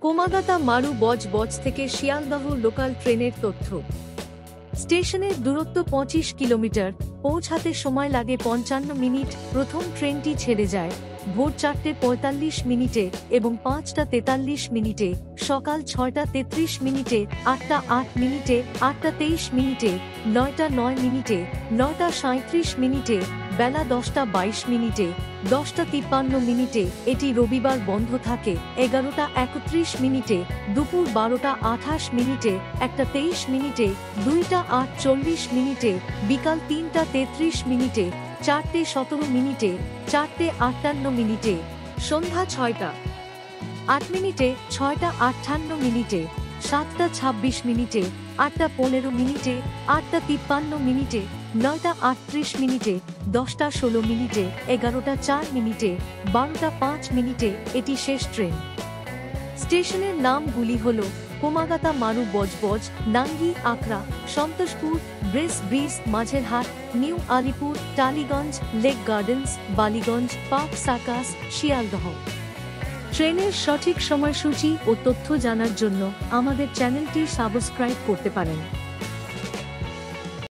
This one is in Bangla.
কোমাগাতা মারু বজবজ থেকে শিয়ালদহ লোকাল ট্রেনের তথ্য। স্টেশনের দূরত্ব 25 কিলোমিটার, পৌঁছাতে সময় লাগে 55 মিনিট। প্রথম ট্রেনটি ছেড়ে যায় ভোর 4:45 মিনিটে এবং 5:43 মিনিটে, সকাল 6:33 মিনিটে, 8:08 মিনিটে, 8:23 মিনিটে, 9:09 মিনিটে, 9:37 মিনিটে, বেলা 10:22 মিনিটে, 10:53 মিনিটে। এটি রবিবার বন্ধ থাকে 11:31 মিনিটে, দুপুর 12:28 মিনিটে, 1:23 মিনিটে, 2:08 মিনিটে, বিকাল 3:33 মিনিটে, 4:17 মিনিটে, 4:58 মিনিটে, সন্ধ্যা 6:08 মিনিটে, 6:58 মিনিটে, 7:26 মিনিটে, 8:15 মিনিটে, 8:53 মিনিটে, 9:38 মিনিটে, 10:16 মিনিটে, 11:04 মিনিটে, 12:05 মিনিটে। এটি শেষ ট্রেন। স্টেশনের নামগুলি হল Komagata Maru Budge Budge, Nangi Akra, Santoshpur, Brace Bridge, Majerhat, New Alipore, Tollygunge, Lake Gardens, Ballygunge, Park Circus, Sealdah. ট্রেনের সঠিক সময়সূচি ও তথ্য জানার জন্য আমাদের চ্যানেলটি সাবস্ক্রাইব করতে পারেন।